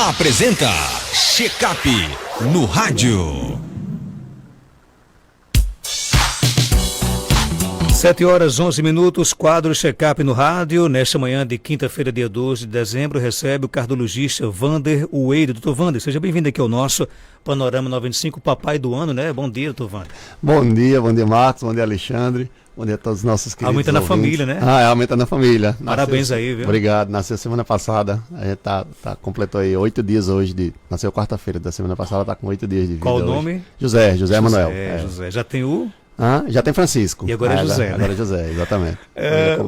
apresenta Checkup no rádio. 7h11, quadro Checkup no rádio. Nesta manhã de quinta-feira, dia 12 de dezembro, recebe o cardiologista Wander Ueiro. Doutor Wander, seja bem-vindo aqui ao nosso Panorama 95, papai do ano, né? Bom dia, doutor Wander. Bom dia, Marcos, bom dia, Alexandre, bom dia a todos os nossos queridos Aumenta na ouvintes. família, né? Aumenta na família. Parabéns aí, viu? Obrigado, nasceu semana passada, a gente completou aí 8 dias hoje, nasceu quarta-feira da semana passada, tá com 8 dias de vida. Qual o hoje. nome? José Manuel. José, já tem o... Já tem Francisco. E agora é José, né? Agora é José, exatamente.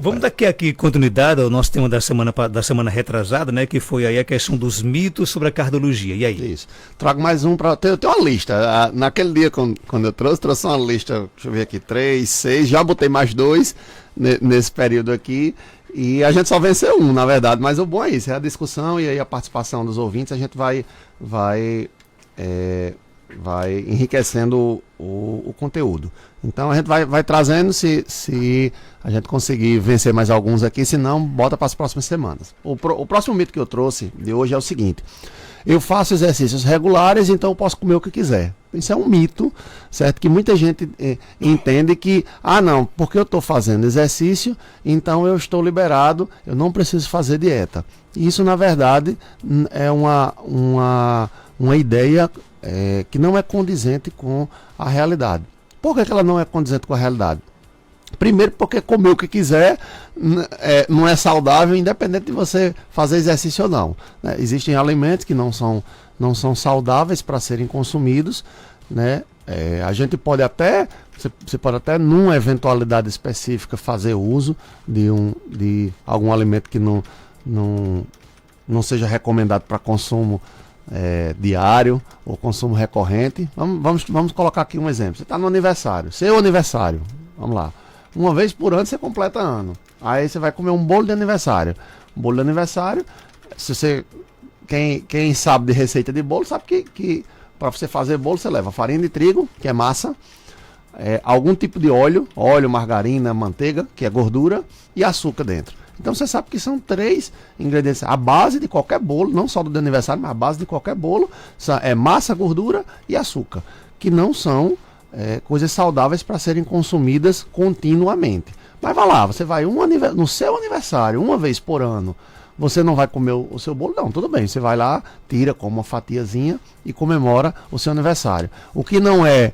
Vamos dar aqui continuidade ao nosso tema da semana retrasada, né? Que foi aí a questão dos mitos sobre a cardiologia. E aí? Isso. Trago mais um para ter uma lista. Naquele dia, quando eu trouxe uma lista, deixa eu ver aqui, 3, 6, já botei mais 2 nesse período aqui. E a gente só venceu um, na verdade. Mas o bom é isso, é a discussão e aí a participação dos ouvintes. A gente vai enriquecendo o conteúdo. Então a gente vai trazendo, se a gente conseguir vencer mais alguns aqui, se não, bota para as próximas semanas. O próximo mito que eu trouxe de hoje é o seguinte: eu faço exercícios regulares, então eu posso comer o que quiser. Isso é um mito, certo? Que muita gente entende que, não, porque eu estou fazendo exercício, então eu estou liberado, eu não preciso fazer dieta. Isso, na verdade, é uma ideia que não é condizente com a realidade. Por que ela não é condizente com a realidade? Primeiro, porque comer o que quiser não é saudável, independente de você fazer exercício ou não, né? Existem alimentos que não são saudáveis para serem consumidos, né? A gente pode até, você pode até, numa eventualidade específica, fazer uso de algum alimento que não seja recomendado para consumo diário ou consumo recorrente. Vamos colocar aqui um exemplo. Você está no aniversário, seu aniversário, vamos lá. Uma vez por ano você completa ano. Aí você vai comer um bolo de aniversário. Um bolo de aniversário, quem sabe de receita de bolo sabe que para você fazer bolo você leva farinha de trigo, que é massa, algum tipo de óleo, margarina, manteiga, que é gordura, e açúcar dentro. Então você sabe que são 3 ingredientes. A base de qualquer bolo, não só do aniversário, mas a base de qualquer bolo é massa, gordura e açúcar, que não são coisas saudáveis para serem consumidas continuamente. Mas vai lá, você vai no seu aniversário, uma vez por ano, você não vai comer o seu bolo? Não, tudo bem, você vai lá, tira, come uma fatiazinha e comemora o seu aniversário. O que não é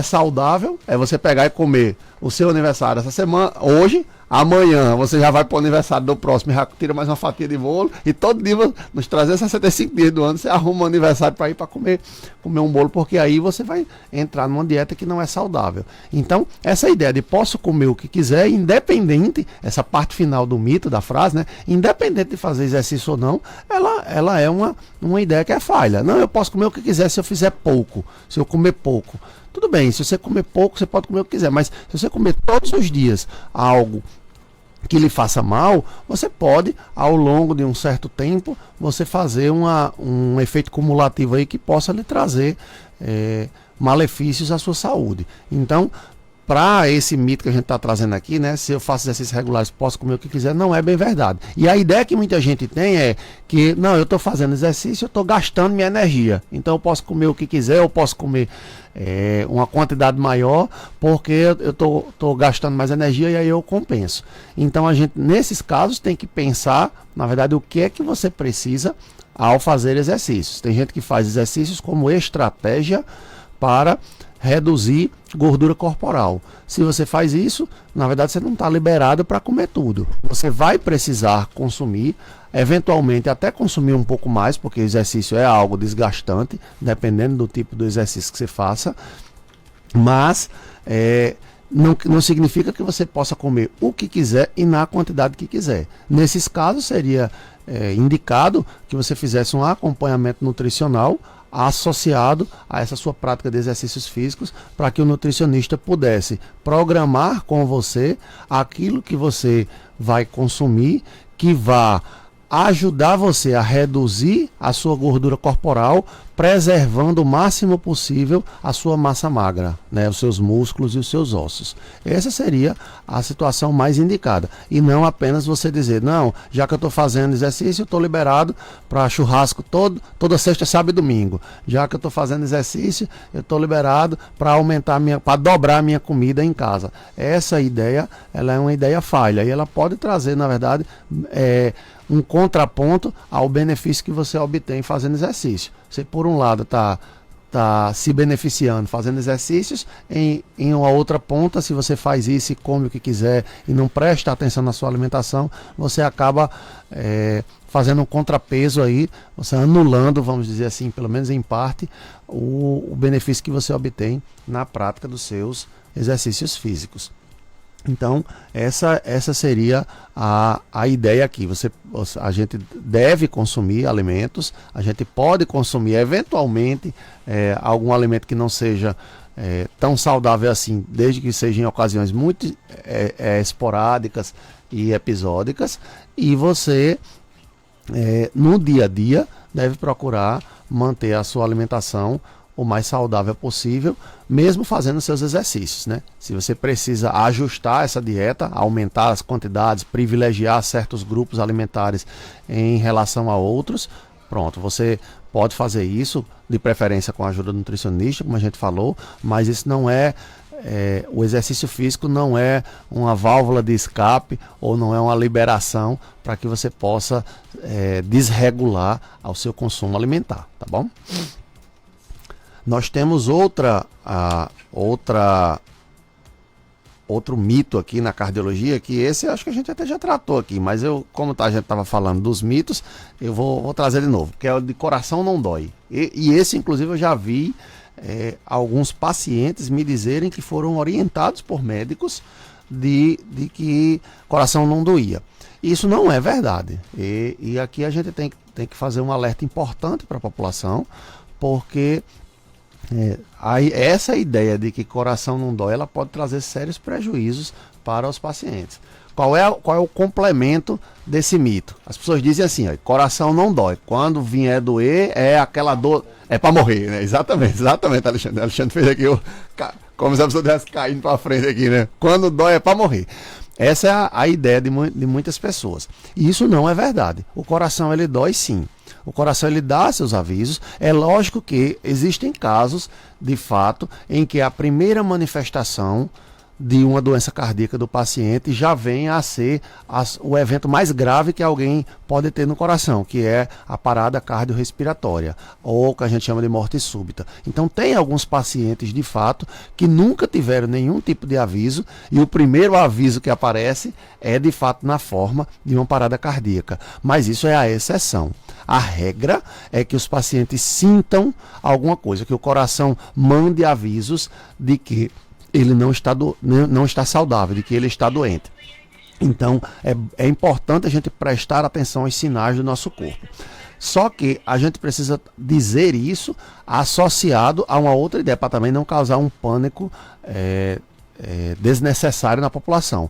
saudável é você pegar e comer o seu aniversário essa semana, hoje, amanhã você já vai para o aniversário do próximo e já tira mais uma fatia de bolo, e todo dia, nos 365 dias do ano, você arruma um aniversário para ir para comer um bolo, porque aí você vai entrar numa dieta que não é saudável. Então, essa ideia de posso comer o que quiser, independente, essa parte final do mito, da frase, né? Independente de fazer exercício ou não, ela é uma ideia que é falha. Não, eu posso comer o que quiser se eu fizer pouco, se eu comer pouco. Tudo bem, se você comer pouco, você pode comer o que quiser, mas se você comer todos os dias algo que lhe faça mal, você pode, ao longo de um certo tempo, você fazer um efeito cumulativo aí que possa lhe trazer malefícios à sua saúde. Então, para esse mito que a gente está trazendo aqui, né? Se eu faço exercícios regulares, posso comer o que quiser, não é bem verdade. E a ideia que muita gente tem é que, não, eu estou fazendo exercício, eu estou gastando minha energia. Então eu posso comer o que quiser, eu posso comer uma quantidade maior, porque eu estou gastando mais energia e aí eu compenso. Então a gente, nesses casos, tem que pensar, na verdade, o que é que você precisa ao fazer exercícios. Tem gente que faz exercícios como estratégia para reduzir gordura corporal. Se você faz isso, na verdade você não está liberado para comer tudo. Você vai precisar consumir, eventualmente até consumir um pouco mais, porque o exercício é algo desgastante, dependendo do tipo do exercício que você faça, mas não significa que você possa comer o que quiser e na quantidade que quiser. Nesses casos seria indicado que você fizesse um acompanhamento nutricional associado a essa sua prática de exercícios físicos, para que o nutricionista pudesse programar com você aquilo que você vai consumir, que vá ajudar você a reduzir a sua gordura corporal, preservando o máximo possível a sua massa magra, né, os seus músculos e os seus ossos. Essa seria a situação mais indicada. E não apenas você dizer, não, já que eu estou fazendo exercício, eu estou liberado para churrasco toda sexta, sábado e domingo. Já que eu estou fazendo exercício, eu estou liberado para para dobrar a minha comida em casa. Essa ideia, ela é uma ideia falha e ela pode trazer, na verdade, um contraponto ao benefício que você obtém fazendo exercício. Você, por um lado, está se beneficiando fazendo exercícios, em uma outra ponta, se você faz isso e come o que quiser e não presta atenção na sua alimentação, você acaba fazendo um contrapeso aí, você anulando, vamos dizer assim, pelo menos em parte, o benefício que você obtém na prática dos seus exercícios físicos. Então, essa seria a ideia aqui. A gente deve consumir alimentos, a gente pode consumir eventualmente algum alimento que não seja tão saudável assim, desde que seja em ocasiões muito esporádicas e episódicas, e você, no dia a dia, deve procurar manter a sua alimentação o mais saudável possível, mesmo fazendo seus exercícios, né? Se você precisa ajustar essa dieta, aumentar as quantidades, privilegiar certos grupos alimentares em relação a outros, pronto, você pode fazer isso, de preferência com a ajuda do nutricionista, como a gente falou, mas isso não o exercício físico não é uma válvula de escape ou não é uma liberação para que você possa desregular ao seu consumo alimentar, tá bom? Nós temos outro mito aqui na cardiologia, que esse acho que a gente até já tratou aqui, mas como a gente estava falando dos mitos, eu vou trazer de novo, que é o de coração não dói. E esse, inclusive, eu já vi alguns pacientes me dizerem que foram orientados por médicos de que coração não doía. Isso não é verdade. E aqui a gente tem que fazer um alerta importante para a população, porque essa ideia de que coração não dói, ela pode trazer sérios prejuízos para os pacientes. Qual é o complemento desse mito? As pessoas dizem assim, coração não dói. Quando vier doer, é aquela dor, é para morrer, né? Exatamente, Alexandre. Alexandre fez aqui, como se a pessoa estivesse caindo para frente aqui, né? Quando dói é para morrer. Essa é a ideia de muitas pessoas. E isso não é verdade. O coração, ele dói sim. O coração, ele dá seus avisos. É lógico que existem casos, de fato, em que a primeira manifestação de uma doença cardíaca do paciente já vem a ser o evento mais grave que alguém pode ter no coração, que é a parada cardiorrespiratória, ou que a gente chama de morte súbita. Então tem alguns pacientes, de fato, que nunca tiveram nenhum tipo de aviso, e o primeiro aviso que aparece é, de fato, na forma de uma parada cardíaca. Mas isso é a exceção. A regra é que os pacientes sintam alguma coisa, que o coração mande avisos de que ele não está saudável, de que ele está doente. Então, é importante a gente prestar atenção aos sinais do nosso corpo. Só que a gente precisa dizer isso associado a uma outra ideia, para também não causar um pânico desnecessário na população.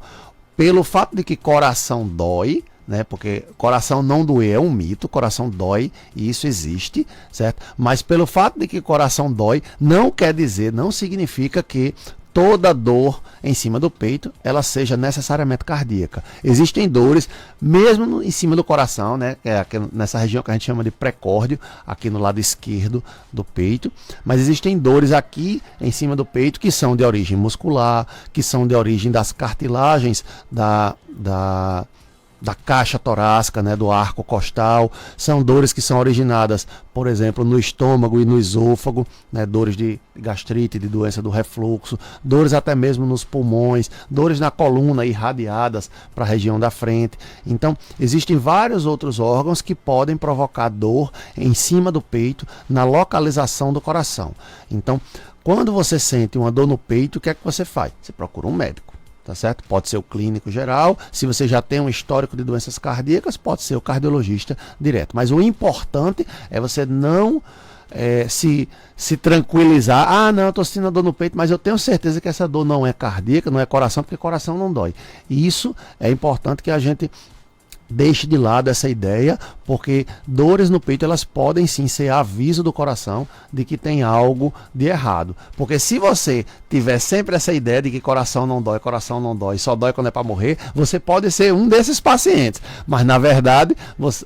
Pelo fato de que coração dói, né? Porque coração não doer é um mito, coração dói e isso existe, certo? Mas pelo fato de que coração dói, não significa que toda dor em cima do peito, ela seja necessariamente cardíaca. Existem dores, mesmo em cima do coração, né? Que é nessa região que a gente chama de pré-córdio, aqui no lado esquerdo do peito. Mas existem dores aqui em cima do peito que são de origem muscular, que são de origem das cartilagens da caixa torácica, né, do arco costal. São dores que são originadas, por exemplo, no estômago e no esôfago, né, dores de gastrite, de doença do refluxo, dores até mesmo nos pulmões, dores na coluna irradiadas para a região da frente. Então, existem vários outros órgãos que podem provocar dor em cima do peito, na localização do coração. Então, quando você sente uma dor no peito, o que é que você faz? Você procura um médico. Tá certo? Pode ser o clínico geral, se você já tem um histórico de doenças cardíacas, pode ser o cardiologista direto. Mas o importante é você não se tranquilizar. Ah, não, eu estou sentindo dor no peito, mas eu tenho certeza que essa dor não é cardíaca, não é coração, porque coração não dói. E isso é importante que a gente deixe de lado essa ideia, porque dores no peito elas podem sim ser aviso do coração de que tem algo de errado. Porque se você tiver sempre essa ideia de que coração não dói, só dói quando é para morrer, você pode ser um desses pacientes. Mas na verdade,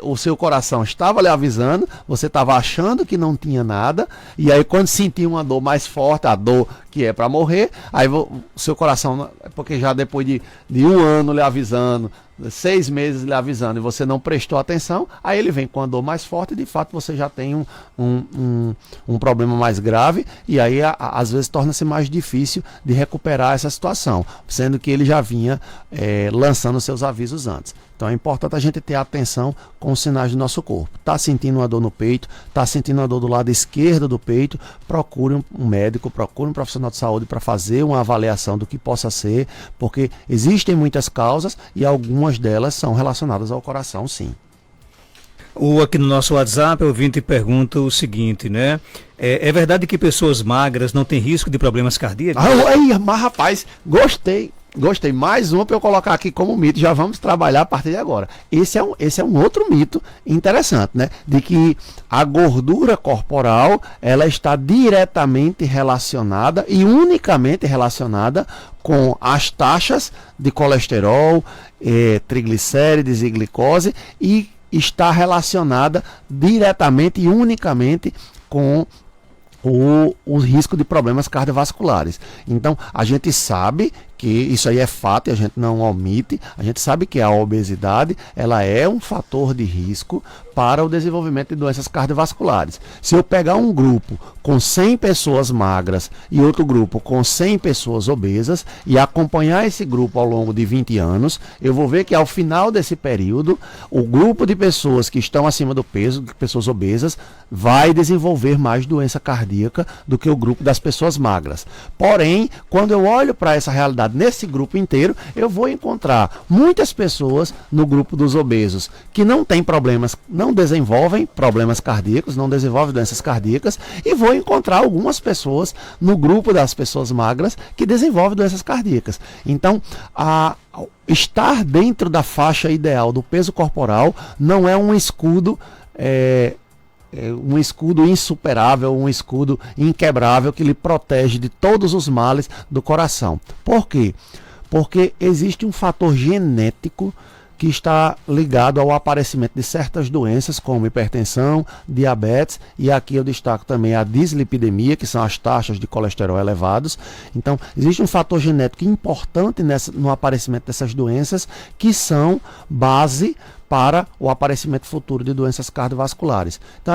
o seu coração estava lhe avisando, você estava achando que não tinha nada, e aí quando sentir uma dor mais forte, a dor que é para morrer, aí o seu coração, porque já depois de um ano lhe avisando, 6 meses lhe avisando e você não prestou atenção, aí ele vem com a dor mais forte e de fato você já tem um problema mais grave, e aí às vezes torna-se mais difícil de recuperar essa situação, sendo que ele já vinha lançando seus avisos antes. Então é importante a gente ter atenção com os sinais do nosso corpo. Está sentindo uma dor no peito, está sentindo uma dor do lado esquerdo do peito, procure um médico, procure um profissional de saúde para fazer uma avaliação do que possa ser, porque existem muitas causas e algumas delas são relacionadas ao coração, sim. Aqui no nosso WhatsApp, o ouvinte pergunta o seguinte, né? É verdade que pessoas magras não têm risco de problemas cardíacos? Mas rapaz, gostei. Mais uma para eu colocar aqui como mito. Já vamos trabalhar a partir de agora. Esse é um outro mito interessante, né? De que a gordura corporal ela está diretamente relacionada e unicamente relacionada com as taxas de colesterol, triglicérides e glicose, e está relacionada diretamente e unicamente com o risco de problemas cardiovasculares. Então, a gente sabe que isso aí é fato e a gente não omite. A gente sabe que a obesidade ela é um fator de risco para o desenvolvimento de doenças cardiovasculares. Se eu pegar um grupo com 100 pessoas magras e outro grupo com 100 pessoas obesas e acompanhar esse grupo ao longo de 20 anos, eu vou ver que ao final desse período, o grupo de pessoas que estão acima do peso, pessoas obesas, vai desenvolver mais doença cardíaca do que o grupo das pessoas magras. Porém, quando eu olho para essa realidade nesse grupo inteiro, eu vou encontrar muitas pessoas no grupo dos obesos que não têm problemas, não desenvolvem problemas cardíacos, não desenvolvem doenças cardíacas, e vou encontrar algumas pessoas no grupo das pessoas magras que desenvolvem doenças cardíacas. Então, estar dentro da faixa ideal do peso corporal não é um escudo um escudo insuperável, um escudo inquebrável que lhe protege de todos os males do coração. Por quê? Porque existe um fator genético que está ligado ao aparecimento de certas doenças como hipertensão, diabetes, e aqui eu destaco também a dislipidemia, que são as taxas de colesterol elevados. Então, existe um fator genético importante no aparecimento dessas doenças que são base para o aparecimento futuro de doenças cardiovasculares. Então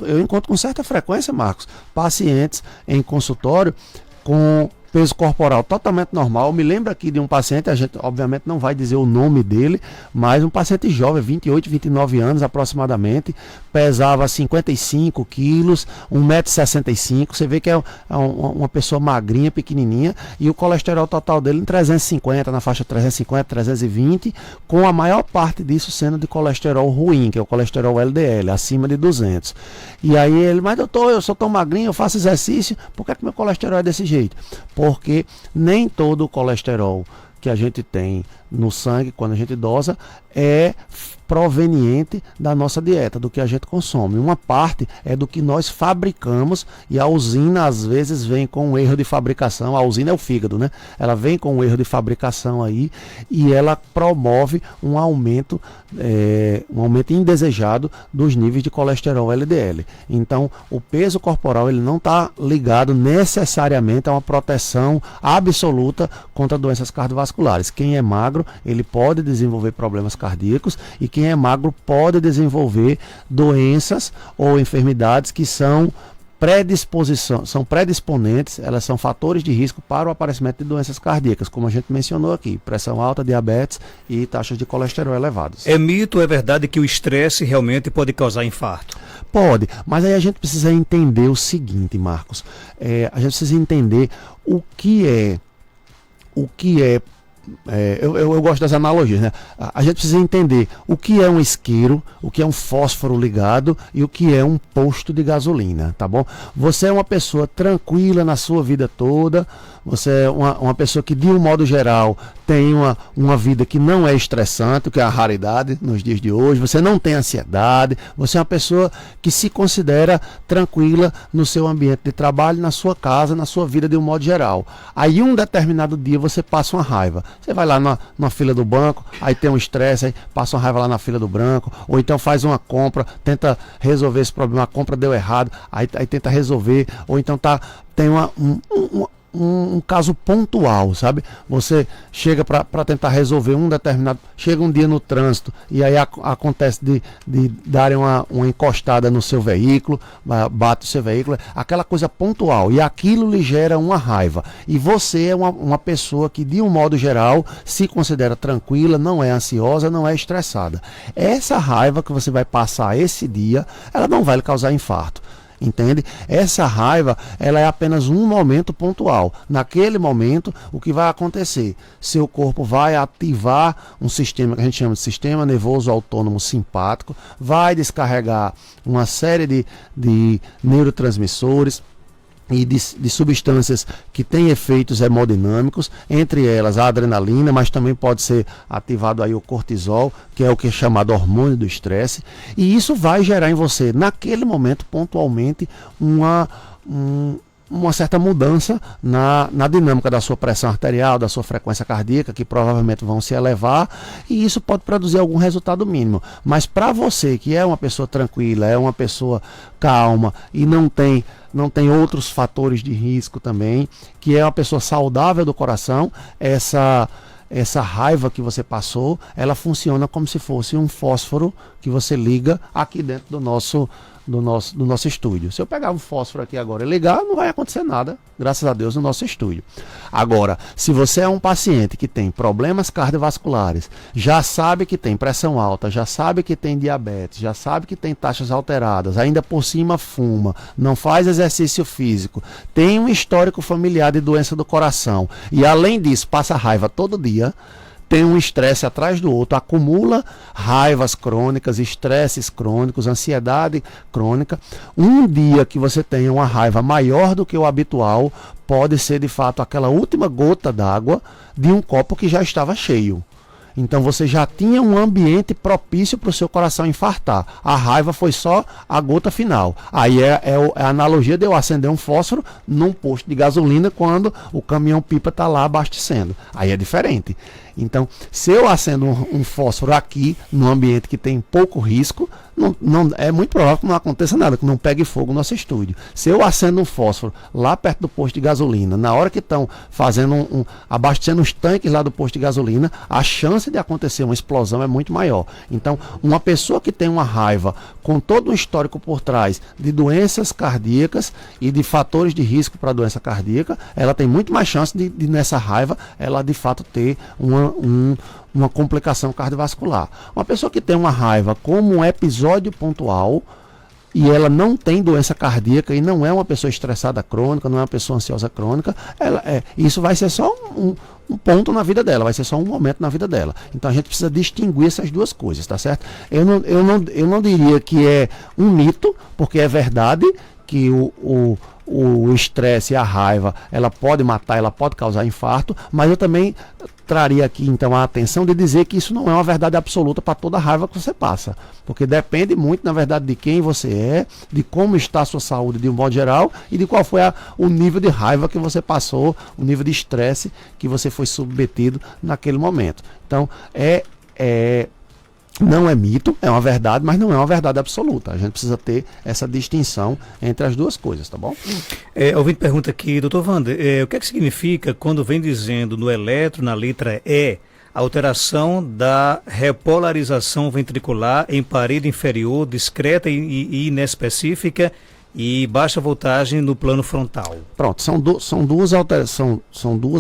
eu encontro com certa frequência, Marcos, pacientes em consultório com peso corporal totalmente normal. Eu me lembro aqui de um paciente, a gente obviamente não vai dizer o nome dele, mas um paciente jovem, 28, 29 anos aproximadamente, pesava 55 quilos, 1,65 m, você vê que é uma pessoa magrinha, pequenininha, e o colesterol total dele em 350, na faixa 350, 320, com a maior parte disso sendo de colesterol ruim, que é o colesterol LDL, acima de 200. E aí ele, mas doutor, eu sou tão magrinho, eu faço exercício, por que meu colesterol é desse jeito? Porque nem todo o colesterol que a gente tem no sangue quando a gente dosa é proveniente da nossa dieta, do que a gente consome. Uma parte é do que nós fabricamos, e a usina às vezes vem com um erro de fabricação. A usina é o fígado, né? Ela vem com um erro de fabricação aí e ela promove um aumento indesejado dos níveis de colesterol LDL. Então, o peso corporal ele não está ligado necessariamente a uma proteção absoluta contra doenças cardiovasculares. Quem é magro, ele pode desenvolver problemas cardíacos, e quem é magro pode desenvolver doenças ou enfermidades que são predisponentes, elas são fatores de risco para o aparecimento de doenças cardíacas, como a gente mencionou aqui, pressão alta, diabetes e taxas de colesterol elevados. É mito ou é verdade que o estresse realmente pode causar infarto? Pode, mas aí a gente precisa entender o seguinte, Marcos, a gente precisa entender o que é eu gosto das analogias, né? A gente precisa entender o que é um isqueiro, o que é um fósforo ligado e o que é um posto de gasolina, tá bom? Você é uma pessoa tranquila na sua vida toda, você é uma pessoa que, de um modo geral, tem uma vida que não é estressante, o que é a raridade nos dias de hoje, você não tem ansiedade, você é uma pessoa que se considera tranquila no seu ambiente de trabalho, na sua casa, na sua vida de um modo geral. Aí um determinado dia você passa uma raiva, você vai lá na fila do banco, aí tem um estresse, aí passa uma raiva lá na fila do banco, ou então faz uma compra, tenta resolver esse problema, a compra deu errado, aí tenta resolver, ou então tem um caso pontual, sabe? Você chega para tentar resolver um determinado... Chega um dia no trânsito e aí acontece de darem uma encostada no seu veículo, bate o seu veículo, aquela coisa pontual, e aquilo lhe gera uma raiva. E você é uma pessoa que, de um modo geral, se considera tranquila, não é ansiosa, não é estressada. Essa raiva que você vai passar esse dia, ela não vai lhe causar infarto. Entende? Essa raiva, ela é apenas um momento pontual. Naquele momento, o que vai acontecer? Seu corpo vai ativar um sistema que a gente chama de sistema nervoso autônomo simpático, vai descarregar uma série de neurotransmissores e de substâncias que têm efeitos hemodinâmicos, entre elas a adrenalina, mas também pode ser ativado aí o cortisol, que é o que é chamado hormônio do estresse, e isso vai gerar em você, naquele momento, pontualmente, uma certa mudança na dinâmica da sua pressão arterial, da sua frequência cardíaca, que provavelmente vão se elevar, e isso pode produzir algum resultado mínimo. Mas para você, que é uma pessoa tranquila, é uma pessoa calma e não tem outros fatores de risco também, que é uma pessoa saudável do coração, essa raiva que você passou, ela funciona como se fosse um fósforo que você liga aqui dentro do nosso estúdio. Se eu pegar um fósforo aqui agora e ligar, não vai acontecer nada, graças a Deus, no nosso estúdio. Agora, se você é um paciente que tem problemas cardiovasculares, já sabe que tem pressão alta, já sabe que tem diabetes, já sabe que tem taxas alteradas, ainda por cima fuma, não faz exercício físico, tem um histórico familiar de doença do coração e, além disso, passa raiva todo dia, tem um estresse atrás do outro, acumula raivas crônicas, estresses crônicos, ansiedade crônica. Um dia que você tenha uma raiva maior do que o habitual, pode ser de fato aquela última gota d'água de um copo que já estava cheio. Então você já tinha um ambiente propício para o seu coração infartar. A raiva foi só a gota final. Aí é a analogia de eu acender um fósforo num posto de gasolina quando o caminhão-pipa está lá abastecendo. Aí é diferente. Então, se eu acendo um fósforo aqui, num ambiente que tem pouco risco, é muito provável que não aconteça nada, que não pegue fogo no nosso estúdio. Se eu acendo um fósforo lá perto do posto de gasolina, na hora que estão fazendo abastecendo os tanques lá do posto de gasolina, a chance de acontecer uma explosão é muito maior. Então, uma pessoa que tem uma raiva com todo um histórico por trás de doenças cardíacas e de fatores de risco para a doença cardíaca, ela tem muito mais chance de nessa raiva, ela de fato ter uma complicação cardiovascular. Uma pessoa que tem uma raiva como um episódio pontual e ela não tem doença cardíaca e não é uma pessoa estressada crônica, não é uma pessoa ansiosa crônica, isso vai ser só um ponto na vida dela, vai ser só um momento na vida dela. Então a gente precisa distinguir essas duas coisas, tá certo? Eu não diria que é um mito, porque é verdade que o estresse e a raiva, ela pode matar, ela pode causar infarto, mas eu também traria aqui então a atenção de dizer que isso não é uma verdade absoluta para toda a raiva que você passa, porque depende muito, na verdade, de quem você é, de como está a sua saúde de um modo geral e de qual foi o nível de raiva que você passou, o nível de estresse que você foi submetido naquele momento. Então, não é mito, é uma verdade, mas não é uma verdade absoluta. A gente precisa ter essa distinção entre as duas coisas, tá bom? Ouvinte pergunta aqui, doutor Wander, o que é que significa quando vem dizendo no eletro, na letra E, alteração da repolarização ventricular em parede inferior, discreta e inespecífica e baixa voltagem no plano frontal? Pronto, são duas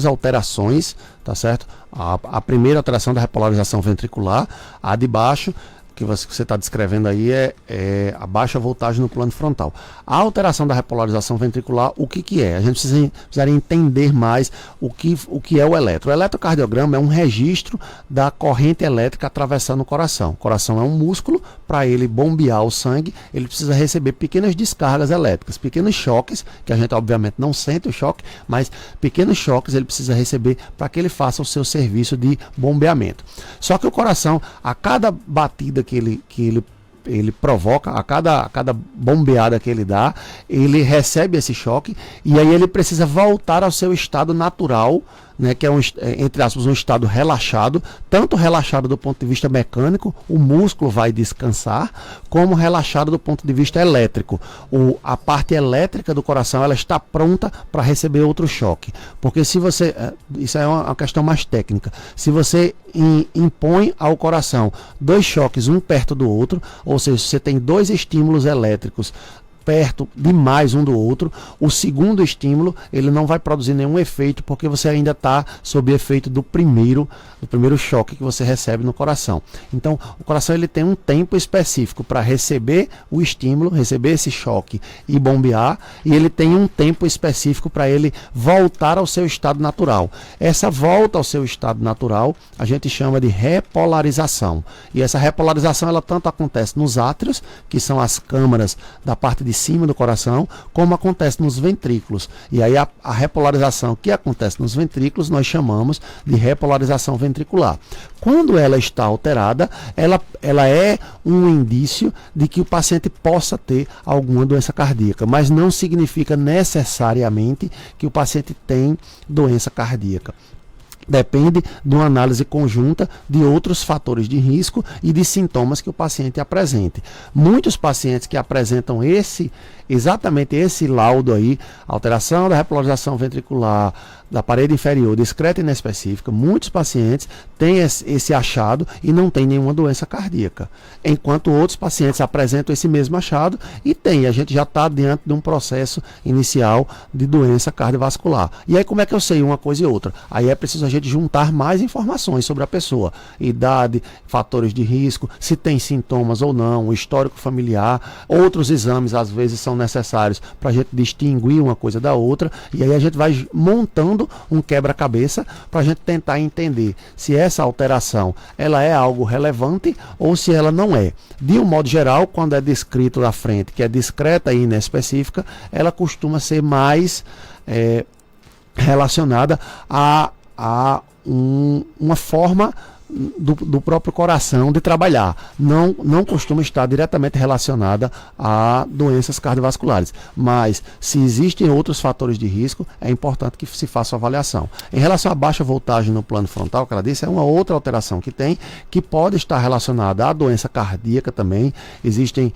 alterações, tá certo? A primeira alteração da repolarização ventricular, a de baixo, que você está descrevendo aí é a baixa voltagem no plano frontal. A alteração da repolarização ventricular, o que é? A gente precisaria entender mais o que é o eletro. O eletrocardiograma é um registro da corrente elétrica atravessando o coração. O coração é um músculo, para ele bombear o sangue, ele precisa receber pequenas descargas elétricas, pequenos choques, que a gente obviamente não sente o choque, mas pequenos choques ele precisa receber para que ele faça o seu serviço de bombeamento. Só que o coração, a cada batida que ele provoca, a cada bombeada que ele dá, ele recebe esse choque e aí ele precisa voltar ao seu estado natural, né, que é entre aspas, um estado relaxado, tanto relaxado do ponto de vista mecânico, o músculo vai descansar, como relaxado do ponto de vista elétrico. A parte elétrica do coração, ela está pronta para receber outro choque. Porque se você, isso é uma questão mais técnica, se você impõe ao coração dois choques, um perto do outro, ou seja, você tem dois estímulos elétricos perto demais um do outro, o segundo estímulo ele não vai produzir nenhum efeito porque você ainda está sob efeito do primeiro choque que você recebe no coração. Então o coração ele tem um tempo específico para receber o estímulo, receber esse choque e bombear, e ele tem um tempo específico para ele voltar ao seu estado natural. Essa volta ao seu estado natural a gente chama de repolarização, e essa repolarização ela tanto acontece nos átrios, que são as câmaras da parte de cima do coração, como acontece nos ventrículos. E aí a repolarização que acontece nos ventrículos nós chamamos de repolarização ventricular. Quando ela está alterada, ela é um indício de que o paciente possa ter alguma doença cardíaca, mas não significa necessariamente que o paciente tem doença cardíaca. Depende de uma análise conjunta de outros fatores de risco e de sintomas que o paciente apresente. Muitos pacientes que apresentam exatamente esse laudo aí, alteração da repolarização ventricular, da parede inferior, discreta e inespecífica, muitos pacientes têm esse achado e não têm nenhuma doença cardíaca. Enquanto outros pacientes apresentam esse mesmo achado e tem. A gente já está diante de um processo inicial de doença cardiovascular. E aí como é que eu sei uma coisa e outra? Aí é preciso a gente juntar mais informações sobre a pessoa. Idade, fatores de risco, se tem sintomas ou não, o histórico familiar, outros exames às vezes são necessários para a gente distinguir uma coisa da outra, e aí a gente vai montando um quebra-cabeça para a gente tentar entender se essa alteração ela é algo relevante ou se ela não é. De um modo geral, quando é descrito na frente que é discreta e inespecífica, ela costuma ser mais relacionada a uma forma do próprio coração de trabalhar. Não costuma estar diretamente relacionada a doenças cardiovasculares. Mas, se existem outros fatores de risco, é importante que se faça a avaliação. Em relação à baixa voltagem no plano frontal, que ela disse, é uma outra alteração que tem, que pode estar relacionada à doença cardíaca também. Existem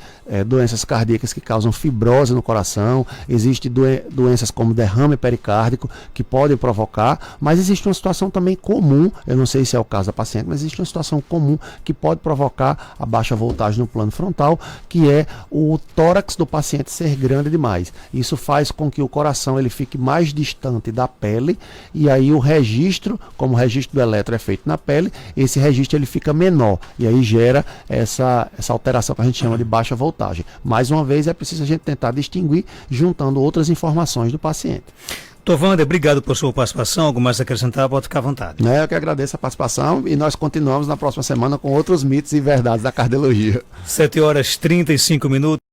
doenças cardíacas que causam fibrose no coração, existem doenças como derrame pericárdico, que podem provocar, mas existe uma situação também comum, eu não sei se é o caso da paciente, mas existe uma situação comum que pode provocar a baixa voltagem no plano frontal, que é o tórax do paciente ser grande demais. Isso faz com que o coração ele fique mais distante da pele, e aí o registro, como o registro do eletro é feito na pele, esse registro ele fica menor, e aí gera essa alteração que a gente chama de baixa voltagem. Mais uma vez é preciso a gente tentar distinguir, juntando outras informações do paciente. Wander, obrigado por sua participação. Algo mais a acrescentar, pode ficar à vontade. Eu que agradeço a participação e nós continuamos na próxima semana com outros mitos e verdades da cardiologia. 7h35.